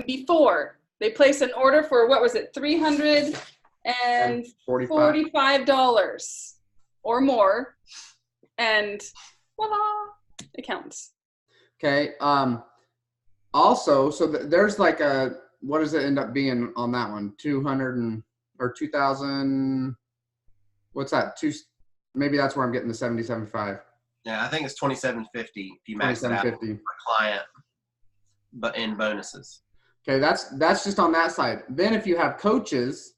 before. They placed an order for, what was it, $345 or more, and voila, it counts. Okay. Also, so there's like a, what does it end up being on that one? 200 or 2,000. What's that? Maybe that's where I'm getting the 70-75. Yeah, I think it's $2,750 if you max it out per client, but in bonuses. Okay, that's just on that side. Then if you have coaches,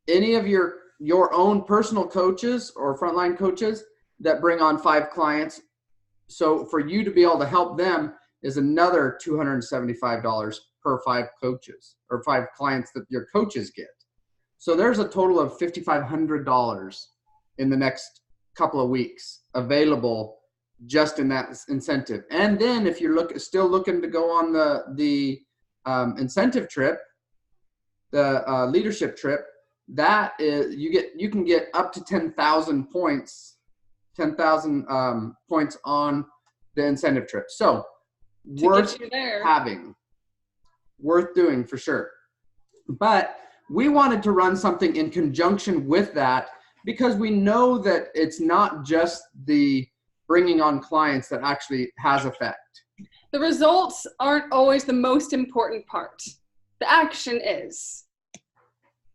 any of your own personal coaches or frontline coaches that bring on 5 clients, so for you to be able to help them is another $275 per 5 coaches or 5 clients that your coaches get. So there's a total of $5,500 in the next couple of weeks available just in that incentive. And then if you're still looking to go on the incentive trip, the leadership trip, that is you can get up to 10,000 points, 10,000 points on the incentive trip. So worth having, worth doing for sure. But we wanted to run something in conjunction with that because we know that it's not just the bringing on clients that actually has effect. The results aren't always the most important part. The action is.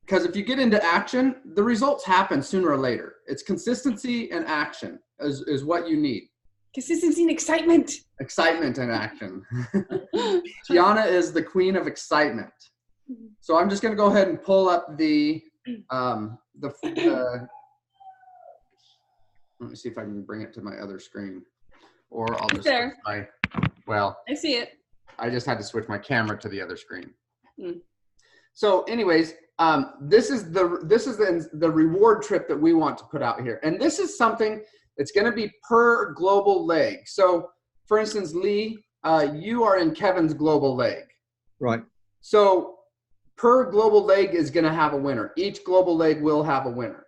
Because if you get into action, the results happen sooner or later. It's consistency and action is what you need. Consistency and excitement. Excitement and action. Tiana is the queen of excitement. So I'm just going to go ahead and pull up the let me see if I can bring it to my other screen, or I'll just there. I see it. I just had to switch my camera to the other screen. So anyways, this is the reward trip that we want to put out here. And this is something that's going to be per global leg. So for instance, Lee, you are in Kevin's global leg. Right. So per global leg is going to have a winner. Each global leg will have a winner.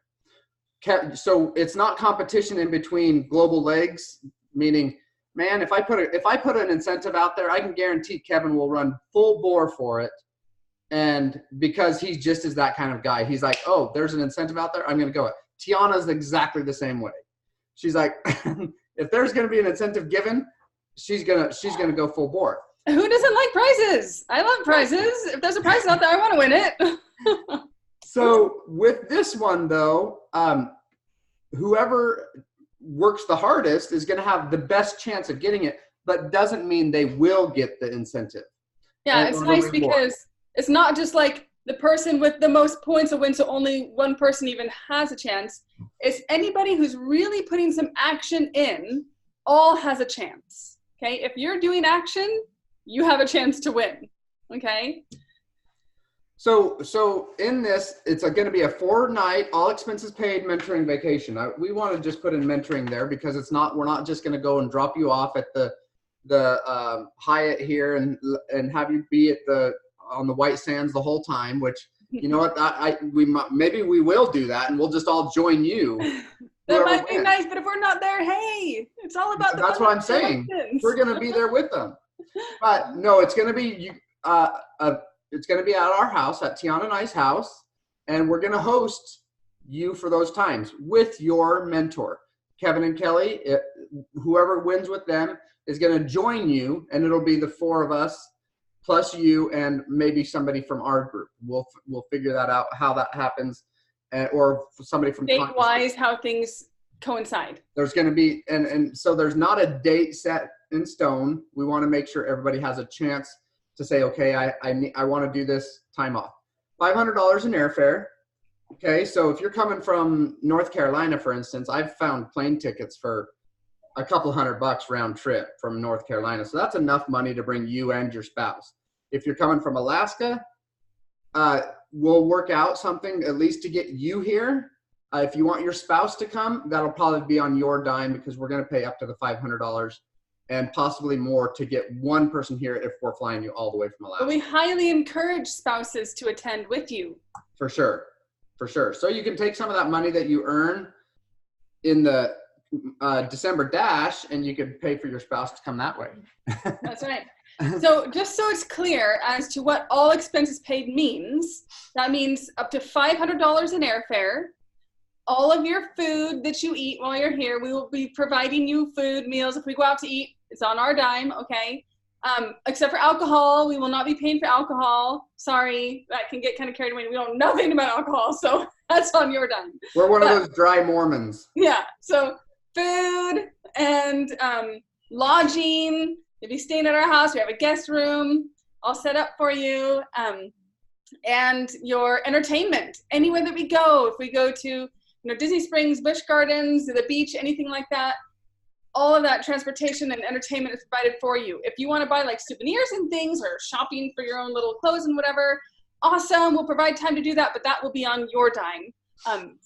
So it's not competition in between global legs, meaning, man, if I put an incentive out there, I can guarantee Kevin will run full bore for it. And because he's just is that kind of guy, he's like, oh, there's an incentive out there, I'm going to go it. Tiana's exactly the same way. She's like, if there's going to be an incentive given, she's going to go full bore. Who doesn't like prizes? I love prizes. If there's a prize out there, I want to win it. So with this one though, whoever works the hardest is going to have the best chance of getting it, but doesn't mean they will get the incentive. Yeah, it's nice because it's not just like the person with the most points will win, so only one person even has a chance. It's anybody who's really putting some action in, all has a chance. Okay, if you're doing action, you have a chance to win. Okay. So in this, it's going to be a 4-night, all expenses paid mentoring vacation. We want to just put in mentoring there because we're not just going to go and drop you off at the Hyatt here and have you be on the White Sands the whole time, which, you know what, maybe we will do that and we'll just all join you. That might be nice, but if we're not there, hey, it's all about the That's what I'm saying. We're going to be there with them. But no, it's going to be it's going to be at our house, at Tiana and I's house, and we're going to host you for those times with your mentor. Kevin and Kelly, whoever wins with them is going to join you, and it'll be the 4 of us plus you and maybe somebody from our group. We'll figure that out, how that happens, or somebody from date-wise, how things coincide. There's going to be, and so there's not a date set in stone. We want to make sure everybody has a chance to say, okay, I want to do this time off. $500 in airfare. Okay, so if you're coming from North Carolina, for instance, I've found plane tickets for a couple $100 round trip from North Carolina. So that's enough money to bring you and your spouse. If you're coming from Alaska, we'll work out something at least to get you here. If you want your spouse to come, that'll probably be on your dime because we're going to pay up to the $500 and possibly more to get one person here if we're flying you all the way from Alaska. But we highly encourage spouses to attend with you. For sure. For sure. So you can take some of that money that you earn in the December dash and you could pay for your spouse to come that way. That's right. So just so it's clear as to what all expenses paid means, that means up to $500 in airfare. All of your food that you eat while you're here, we will be providing you food, meals. If we go out to eat, it's on our dime, okay? Except for alcohol, we will not be paying for alcohol. Sorry, that can get kind of carried away. We know nothing about alcohol, so that's on your dime. We're one of those dry Mormons. Yeah, so food and lodging. You'll be staying at our house. We have a guest room all set up for you. And your entertainment, anywhere that we go. If we go to Disney Springs, Busch Gardens, the beach, anything like that, all of that transportation and entertainment is provided for you. If you want to buy like souvenirs and things or shopping for your own little clothes and whatever, awesome. We'll provide time to do that, but that will be on your dime.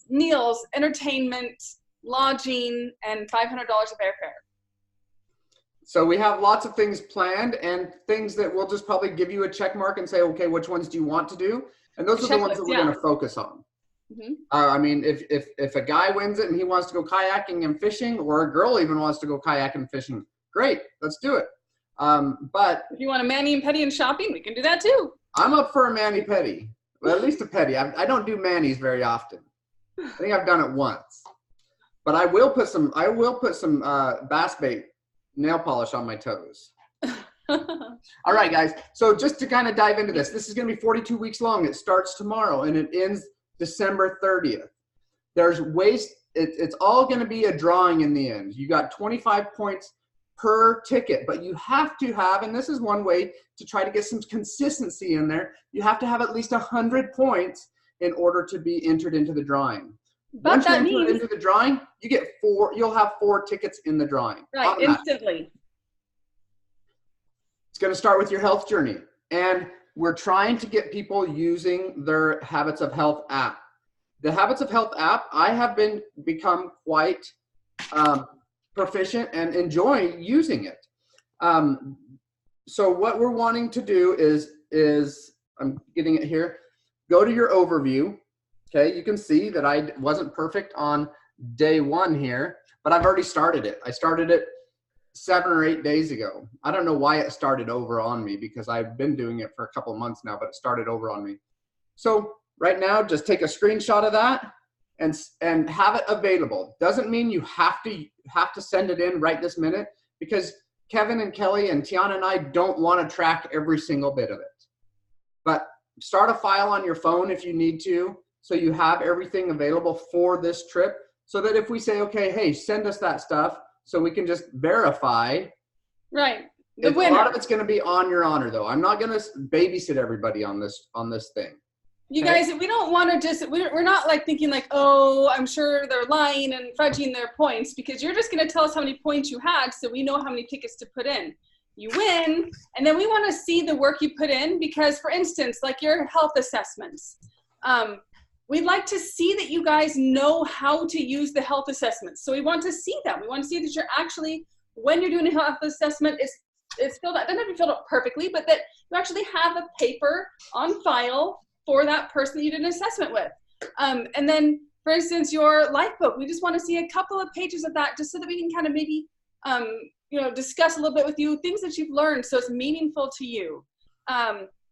Meals, entertainment, lodging, and $500 of airfare. So we have lots of things planned and things that we'll just probably give you a check mark and say, okay, which ones do you want to do? And those are the ones that we're going to focus on. Mm-hmm. I mean, if a guy wins it and he wants to go kayaking and fishing, or a girl even wants to go kayaking and fishing, great, let's do it. But if you want a mani and pedi and shopping, we can do that too. I'm up for a mani pedi, well, at least a pedi. I don't do manis very often. I think I've done it once, but I will put some bass bait nail polish on my toes. All right, guys. So just to kind of dive into this is going to be 42 weeks long. It starts tomorrow and it ends December 30th. There's ways, it's all going to be a drawing in the end. You got 25 points per ticket, but you have to have, and this is one way to try to get some consistency in there, you have to have at least 100 points in order to be entered into the drawing. But once that you enter means into the drawing, you'll have 4 tickets in the drawing. Right, instantly. It's going to start with your health journey. And we're trying to get people using their Habits of Health app. The Habits of Health app, I have become quite proficient and enjoy using it. So what we're wanting to do is I'm getting it here. Go to your overview. Okay, you can see that I wasn't perfect on day 1 here, but I've already started it. I started it 7 or 8 days ago. I don't know why it started over on me because I've been doing it for a couple of months now, but it started over on me. So right now, just take a screenshot of that and have it available. Doesn't mean you have to send it in right this minute, because Kevin and Kelly and Tiana and I don't want to track every single bit of it. But start a file on your phone if you need to, so you have everything available for this trip, so that if we say, okay, hey, send us that stuff, so we can just verify. Right. A lot of it's going to be on your honor, though. I'm not going to babysit everybody on this thing. You guys, we don't want to we're not like thinking like, oh, I'm sure they're lying and fudging their points, because you're just going to tell us how many points you had so we know how many tickets to put in. You win, and then we want to see the work you put in, because, for instance, like your health assessments, we'd like to see that you guys know how to use the health assessments. So we want to see them. We want to see that you're actually, when you're doing a health assessment, it's filled out. It doesn't have to be filled out perfectly, but that you actually have a paper on file for that person that you did an assessment with. And then, for instance, your life book, we just want to see a couple of pages of that, just so that we can kind of maybe, discuss a little bit with you things that you've learned, so it's meaningful to you.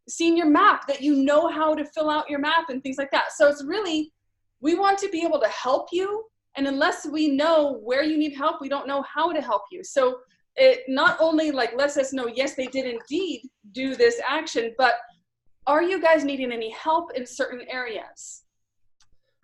Seeing your map, that you know how to fill out your map and things like that. So it's really, we want to be able to help you, and unless we know where you need help, we don't know how to help you. So it not only like lets us know, yes, they did indeed do this action, but are you guys needing any help in certain areas?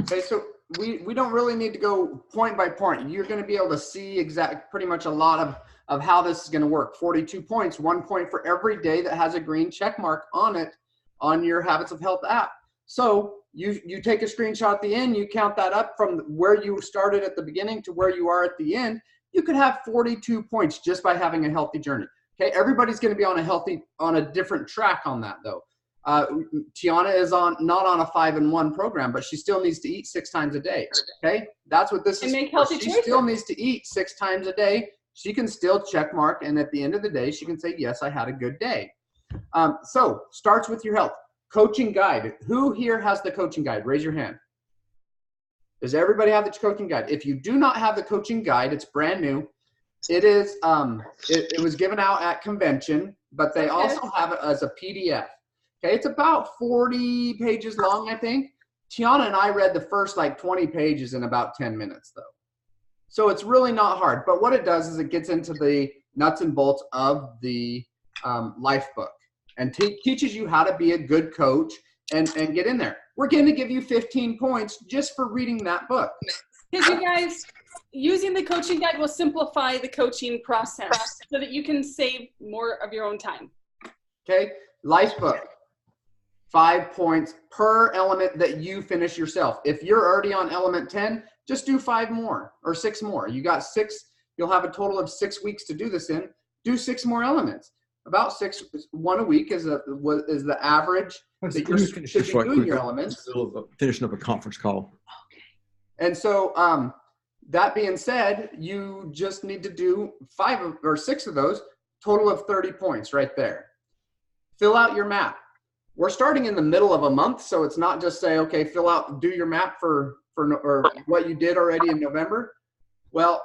Okay, so we don't really need to go point by point. You're going to be able to see pretty much a lot of how this is going to work. 42 points, 1 point for every day that has a green check mark on it on your Habits of Health app. So you take a screenshot at the end, you count that up from where you started at the beginning to where you are at the end. You could have 42 points just by having a healthy journey. Okay, everybody's going to be on a different track on that, though. Tiana is not on a 5-in-1 program, but she still needs to eat 6 times a day. Okay, that's what this is. Make healthy choices. She still needs to eat 6 times a day. She can still check mark, and at the end of the day, she can say, yes, I had a good day. So starts with your health. Coaching guide. Who here has the coaching guide? Raise your hand. Does everybody have the coaching guide? If you do not have the coaching guide, it's brand new. It is. It was given out at convention. but they also have it as a PDF. Okay, it's about 40 pages long, I think. Tiana and I read the first like 20 pages in about 10 minutes though. So it's really not hard, but what it does is it gets into the nuts and bolts of the life book and teaches you how to be a good coach and get in there. We're going to give you 15 points just for reading that book. Because you guys, using the coaching guide will simplify the coaching process so that you can save more of your own time. Okay, life book. 5 points per element that you finish yourself. If you're already on element 10, just do 5 more or 6 more. You got 6, you'll have a total of 6 weeks to do this in. Do 6 more elements. About 6, 1 a week is the average that you're should be doing your elements. Finishing up a conference call. And so that being said, you just need to do 5 or 6 of those, total of 30 points right there. Fill out your map. We're starting in the middle of a month, so it's not just say, okay, do your map for what you did already in November. Well,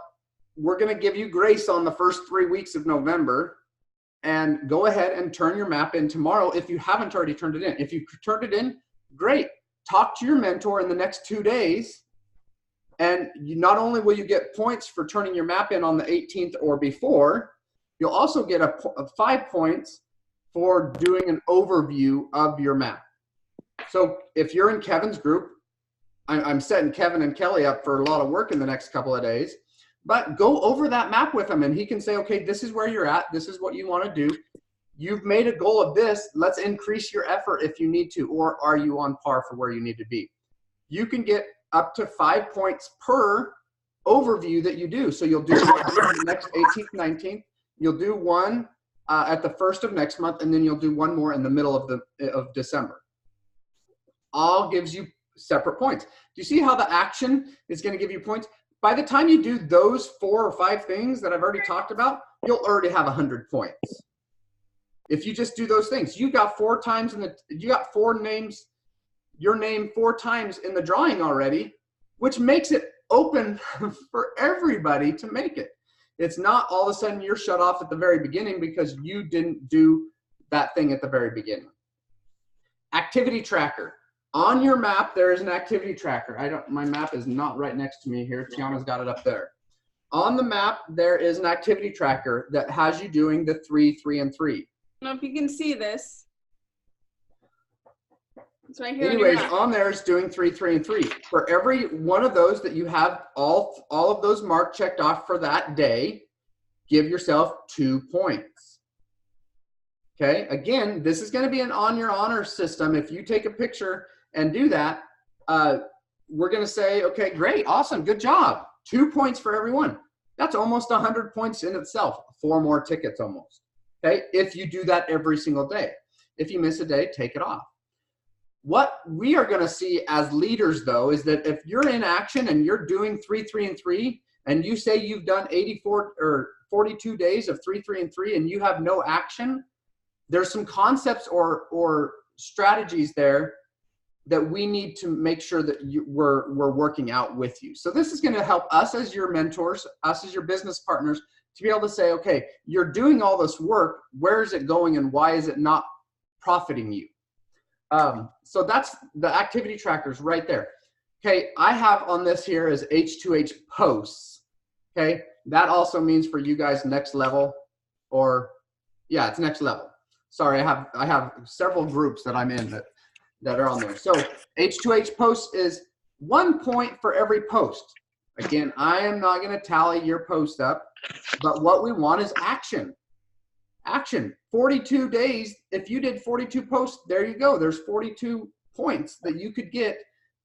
we're going to give you grace on the first 3 weeks of November, and go ahead and turn your map in tomorrow if you haven't already turned it in. If you turned it in, great. Talk to your mentor in the next 2 days, and not only will you get points for turning your map in on the 18th or before, you'll also get a 5 points for doing an overview of your map. So if you're in Kevin's group, I'm setting Kevin and Kelly up for a lot of work in the next couple of days, but go over that map with him and he can say, okay, this is where you're at. This is what you want to do. You've made a goal of this. Let's increase your effort if you need to, or are you on par for where you need to be? You can get up to 5 points per overview that you do. So you'll do one the next 18th, 19th. You'll do one at the first of next month, and then you'll do one more in the middle of December. All gives you separate points. Do you see how the action is going to give you points? By the time you do those 4 or 5 things that I've already talked about, you'll already have 100 points. If you just do those things, you got 4 times you got 4 names, your name 4 times in the drawing already, which makes it open for everybody to make it. It's not all of a sudden you're shut off at the very beginning because you didn't do that thing at the very beginning. Activity tracker. On your map, there is an activity tracker. My map is not right next to me here. Tiana's got it up there. On the map, there is an activity tracker that has you doing the 3, 3, and 3. I don't know if you can see this. It's right here. Anyways, on there is doing 3, 3, and 3. For every one of those that you have all of those marked checked off for that day, give yourself 2 points. Okay, again, this is going to be an on your honor system. If you take a picture and do that, we're going to say, okay, great, awesome, good job. 2 points for everyone. That's almost 100 points in itself. 4 more tickets almost. Okay, if you do that every single day. If you miss a day, take it off. What we are going to see as leaders, though, is that if you're in action and you're doing 3, 3, and 3, and you say you've done 84 or 42 days of 3, 3, and 3, and you have no action, there's some concepts or strategies there that we need to make sure that we're working out with you. So this is going to help us as your mentors, us as your business partners, to be able to say, okay, you're doing all this work. Where is it going, and why is it not profiting you? So that's the activity trackers right there. Okay, I have on this here is H2H posts. Okay, that also means for you guys next level, or yeah, it's next level. Sorry, I have several groups that I'm in that are on there. So H2H posts is 1 point for every post. Again, I am not going to tally your post up, but what we want is action. Action. 42 days. If you did 42 posts, there you go. There's 42 points that you could get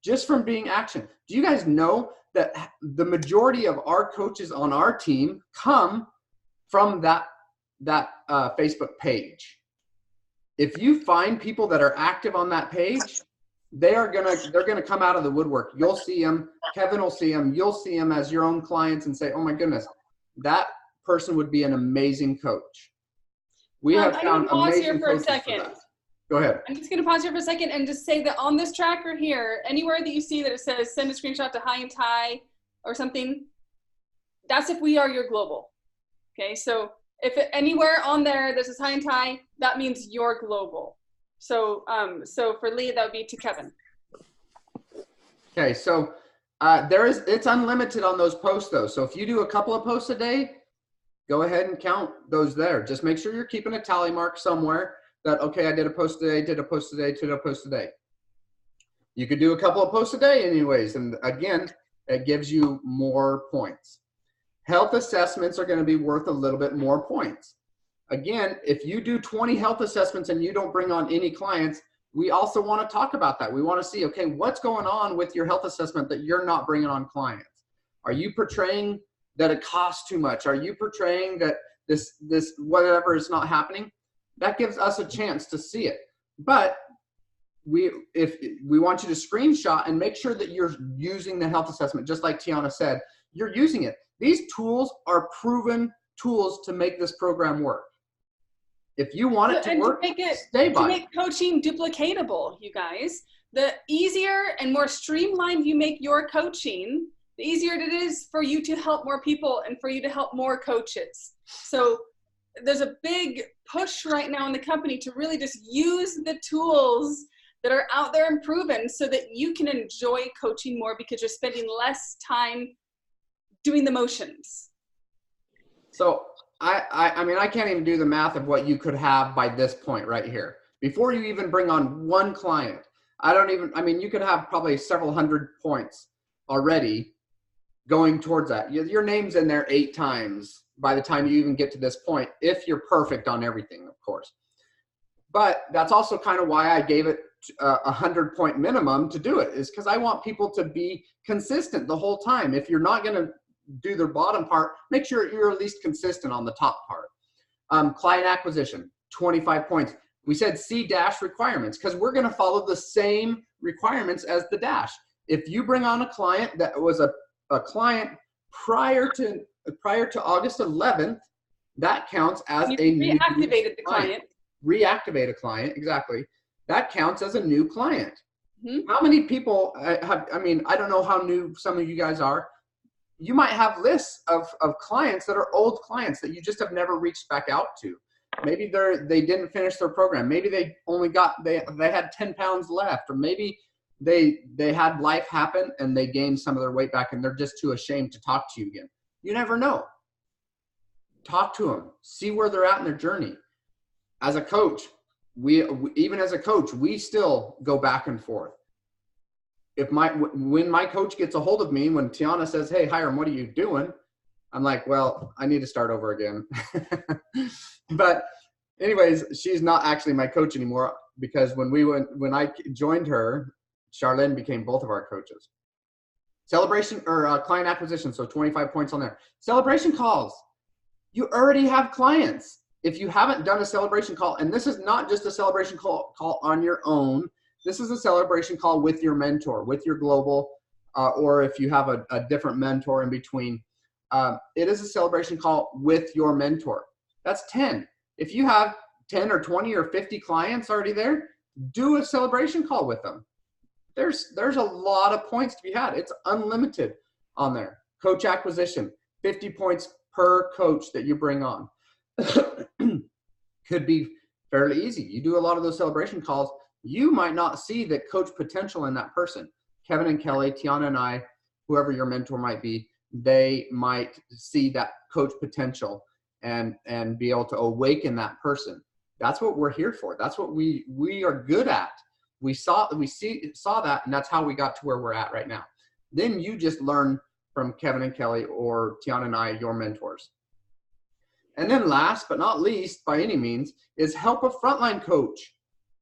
just from being action. Do you guys know that the majority of our coaches on our team come from that Facebook page? If you find people that are active on that page, they're gonna come out of the woodwork. You'll see them. Kevin will see them. You'll see them as your own clients and say, "Oh my goodness, that person would be an amazing coach." We have found amazing coaches for that. Go ahead. I'm just going to pause here for a second and just say that on this tracker here, anywhere that you see that it says send a screenshot to High and Tie or something, that's if we are your global. Okay, so anywhere on there's a sign tie, that means you're global. So so for Lee, that would be to Kevin. Okay, so it's unlimited on those posts though. So if you do a couple of posts a day, go ahead and count those there. Just make sure you're keeping a tally mark somewhere that, okay, I did a post today, did a post today, did a post today. You could do a couple of posts a day anyways. And again, it gives you more points. Health assessments are going to be worth a little bit more points. Again, if you do 20 health assessments and you don't bring on any clients, we also want to talk about that. We want to see, okay, what's going on with your health assessment that you're not bringing on clients? Are you portraying that it costs too much? Are you portraying that this whatever is not happening? That gives us a chance to see it. But if we want you to screenshot and make sure that you're using the health assessment, just like Tiana said, you're using it. These tools are proven tools to make this program work. If you want it to work, stay by it. To make coaching duplicatable, you guys, the easier and more streamlined you make your coaching, the easier it is for you to help more people and for you to help more coaches. So there's a big push right now in the company to really just use the tools that are out there and proven so that you can enjoy coaching more because you're spending less time doing the motions. So I mean, I can't even do the math of what you could have by this point right here. Before you even bring on one client, I mean, you could have probably several hundred points already going towards that. Your name's in there 8 times by the time you even get to this point, if you're perfect on everything, of course. But that's also kind of why I gave it a 100-point minimum to do it, is because I want people to be consistent the whole time. If you're not going to do their bottom part, make sure you're at least consistent on the top part. Client acquisition, 25 points. We said C dash requirements because we're going to follow the same requirements as the dash. If you bring on a client that was a client prior to August 11th, that counts as a new reactivated the client. Reactivate a client, exactly. That counts as a new client. Mm-hmm. How many people have, I mean, I don't know how new some of you guys are. You might have lists of clients that are old clients that you just have never reached back out to. Maybe they didn't finish their program. Maybe they only they had 10 pounds left, or maybe they had life happen and they gained some of their weight back and they're just too ashamed to talk to you again. You never know. Talk to them. See where they're at in their journey. As a coach, even as a coach, we still go back and forth. When my coach gets a hold of me, when Tiana says, "Hey, Hiram, what are you doing?" I'm like, "Well, I need to start over again." But anyways, she's not actually my coach anymore because when I joined her, Charlene became both of our coaches. Celebration or client acquisition, so 25 points on there. Celebration calls. You already have clients. If you haven't done a celebration call, and this is not just a celebration call on your own, this is a celebration call with your mentor, with your global, or if you have a different mentor in between. It is a celebration call with your mentor. That's 10. If you have 10 or 20 or 50 clients already there, do a celebration call with them. There's a lot of points to be had. It's unlimited on there. Coach acquisition, 50 points per coach that you bring on. Could be fairly easy. You do a lot of those celebration calls. You might not see the coach potential in that person. Kevin and Kelly, Tiana and I, whoever your mentor might be, they might see that coach potential and be able to awaken that person. That's what we're here for. That's what we are good at. We saw that, and that's how we got to where we're at right now. Then you just learn from Kevin and Kelly or Tiana and I, your mentors. And then last but not least, by any means, is help a frontline coach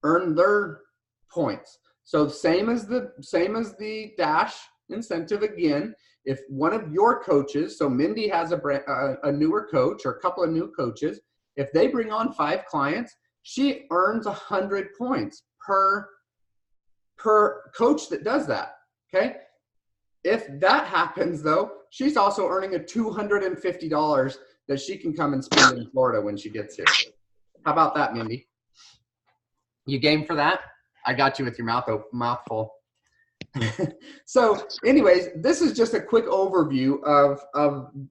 earn their points. So same as the dash incentive again. If one of your coaches, so Mindy has a newer coach or a couple of new coaches, if they bring on 5 clients, she earns 100 points per coach that does that. Okay. If that happens though, she's also earning a $250 that she can come and spend in Florida when she gets here. How about that, Mindy? You game for that? I got you with your mouth full. So anyways, this is just a quick overview of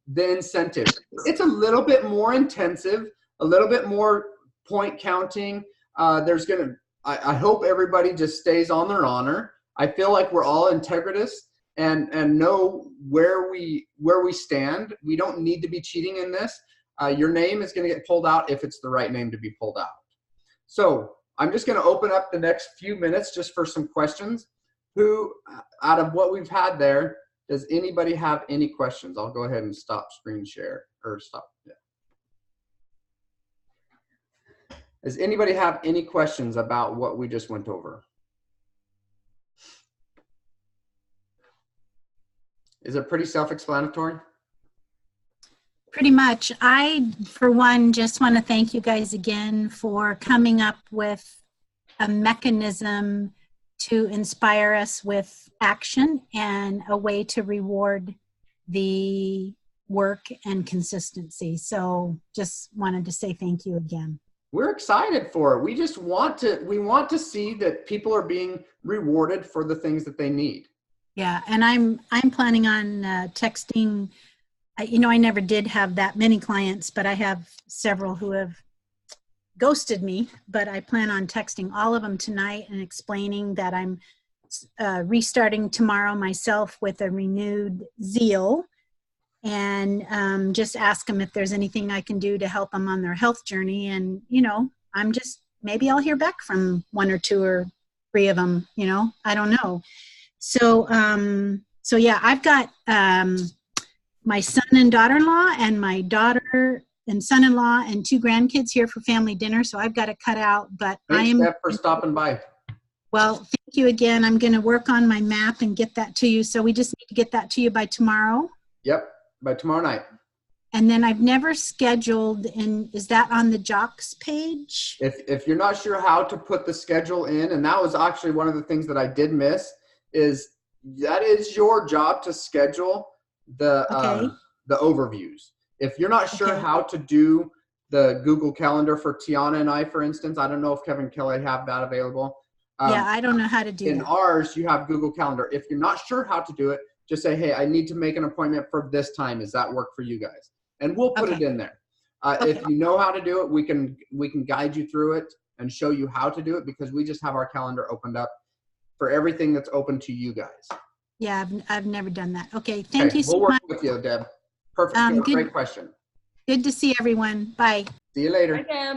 the incentive. It's a little bit more intensive, a little bit more point counting. I hope everybody just stays on their honor. I feel like we're all integritous and know where we stand. We don't need to be cheating in this. Your name is going to get pulled out if it's the right name to be pulled out. So I'm just going to open up the next few minutes just for some questions. Who, out of what we've had there, does anybody have any questions? I'll go ahead and stop screen share or stop. Yeah. Does anybody have any questions about what we just went over? Is it pretty self-explanatory? Pretty much. I, for one, just want to thank you guys again for coming up with a mechanism to inspire us with action and a way to reward the work and consistency. So just wanted to say thank you again. We're excited for it. We want to see that people are being rewarded for the things that they need. Yeah, and I'm planning on texting. I never did have that many clients, but I have several who have ghosted me, but I plan on texting all of them tonight and explaining that I'm restarting tomorrow myself with a renewed zeal, and just ask them if there's anything I can do to help them on their health journey. And, maybe I'll hear back from one or two or three of them, I don't know. So yeah, I've got my son and daughter-in-law and my daughter and son-in-law and 2 grandkids here for family dinner. So I've got to cut out, but Thanks, Steph, for stopping by. Well, thank you again. I'm going to work on my map and get that to you. So we just need to get that to you by tomorrow. Yep, by tomorrow night. And then I've never scheduled, and is that on the JOCS page? If you're not sure how to put the schedule in, and that was actually one of the things that I did miss, is that is your job to schedule the overviews. If you're not sure how to do the Google Calendar for Tiana and I, for instance, I don't know if Kevin Kelly have that available. Yeah, I don't know how to do in that. ours, you have Google Calendar. If you're not sure how to do it, just say, hey, I need to make an appointment for this time. Does that work for you guys? And we'll put it in there. If you know how to do it, we can guide you through it and show you how to do it, because we just have our calendar opened up for everything that's open to you guys. Yeah, I've never done that. Okay, thank you so much. We'll work with you, Deb. Perfect. Great question. Good to see everyone. Bye. See you later. Bye, Deb.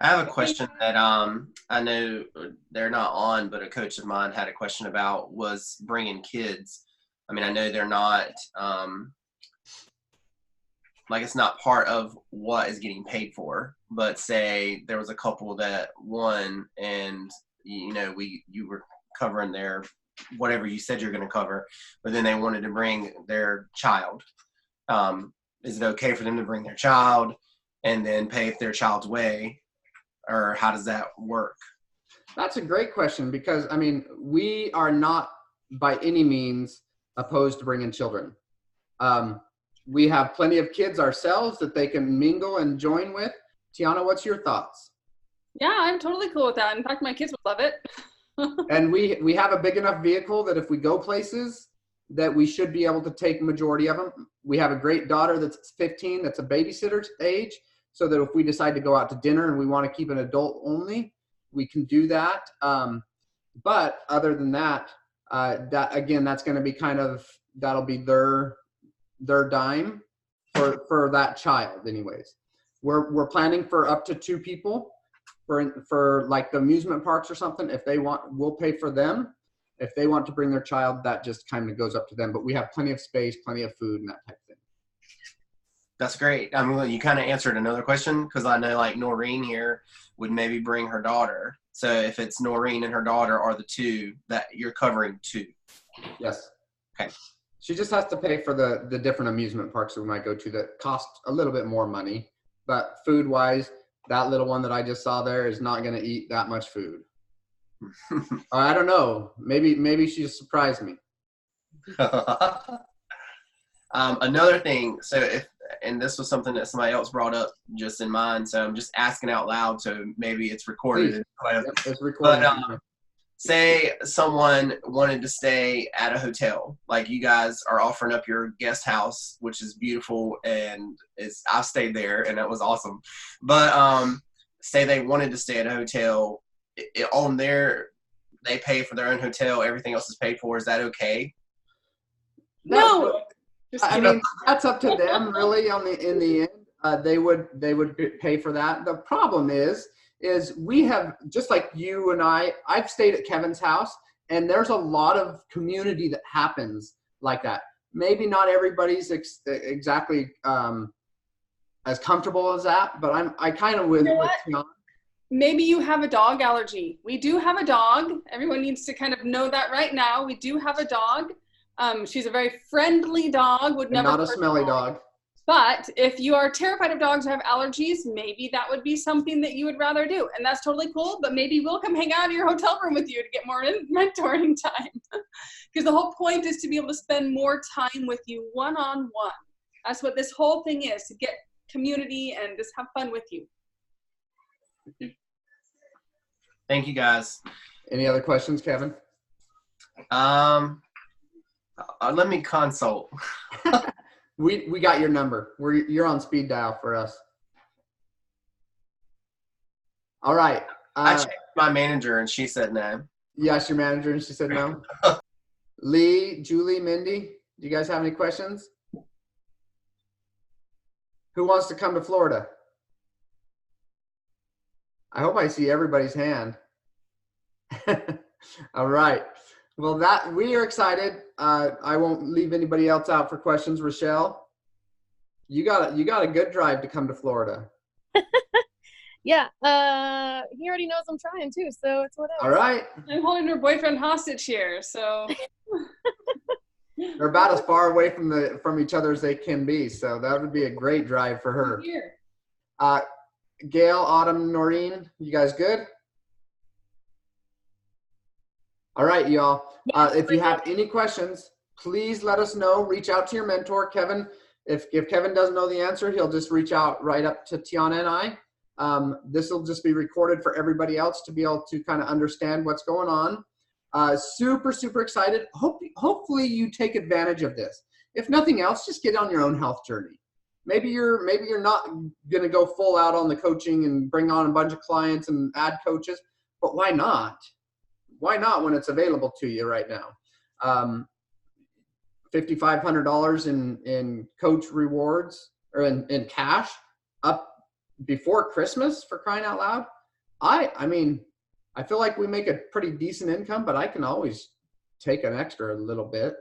I have a question that I know they're not on, but a coach of mine had a question about was bringing kids. I mean, I know they're not it's not part of what is getting paid for, but say there was a couple that won and you were covering their whatever you said you're going to cover, but then they wanted to bring their child. Is it okay for them to bring their child and then pay if their child's way, or how does that work? That's a great question, because I mean, we are not by any means opposed to bringing children. We have plenty of kids ourselves that they can mingle and join with. Tiana, what's your thoughts? Yeah, I'm totally cool with that. In fact, my kids would love it. And we have a big enough vehicle that if we go places, that we should be able to take majority of them. We have a great daughter that's 15, that's a babysitter's age, so that if we decide to go out to dinner and we want to keep an adult only, we can do that. But other than that, that's going to be that'll be their dime for that child anyways. We're planning for up to 2 people for like the amusement parks or something. If they want, we'll pay for them. If they want to bring their child, that just kind of goes up to them. But we have plenty of space, plenty of food, and that type of thing. That's great. I mean, you kind of answered another question, because I know like Noreen here would maybe bring her daughter. So if it's Noreen and her daughter are the 2, that you're covering 2. Yes. Okay. She just has to pay for the different amusement parks that we might go to that cost a little bit more money. But food-wise, that little one that I just saw there is not going to eat that much food. I don't know. Maybe she surprised me. Another thing, so if and this was something that somebody else brought up just in mind, so I'm just asking out loud, so maybe it's recorded. Yep, it's recorded. But say someone wanted to stay at a hotel, like you guys are offering up your guest house, which is beautiful, and I've stayed there and that was awesome. But say they wanted to stay at a hotel, on there they pay for their own hotel, everything else is paid for. Is that okay? No. I mean, that's up to them really. In the end, they would pay for that. The problem is we have, just like you and I've stayed at Kevin's house, and there's a lot of community that happens like that. Maybe not everybody's exactly as comfortable as that, but I kind of with Tiana. Maybe you have a dog allergy. We do have a dog. Everyone needs to kind of know that right now. We do have a dog. She's a very friendly dog. Would never not a smelly dog. But if you are terrified of dogs or have allergies, maybe that would be something that you would rather do. And that's totally cool, but maybe we'll come hang out in your hotel room with you to get more mentoring time. Because the whole point is to be able to spend more time with you one-on-one. That's what this whole thing is, to get community and just have fun with you. Thank you, guys. Any other questions, Kevin? Let me consult. We got your number. You're on speed dial for us. All right. I checked my manager and she said no. Yes, your manager and she said no. Lee, Julie, Mindy, do you guys have any questions? Who wants to come to Florida? I hope I see everybody's hand. All right. Well, we are excited. I won't leave anybody else out for questions. Rochelle, you got a good drive to come to Florida. Yeah. He already knows I'm trying too, so it's whatever. All right. I'm holding her boyfriend hostage here, so. They're about as far away from each other as they can be, so that would be a great drive for her. Here. Gail, Autumn, Noreen, you guys good? All right, y'all. If you have any questions, please let us know. Reach out to your mentor, Kevin. If Kevin doesn't know the answer, he'll just reach out right up to Tiana and I. This will just be recorded for everybody else to be able to kind of understand what's going on. Super, super excited. Hopefully you take advantage of this. If nothing else, just get on your own health journey. Maybe you're not going to go full out on the coaching and bring on a bunch of clients and add coaches, but why not? Why not when it's available to you right now? $5,500 in coach rewards or in cash up before Christmas, for crying out loud. I mean, I feel like we make a pretty decent income, but I can always take an extra little bit.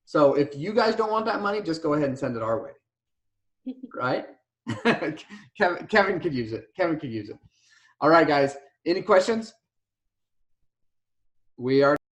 So if you guys don't want that money, just go ahead and send it our way. Right? Kevin could use it. Kevin could use it. All right, guys. Any questions? We are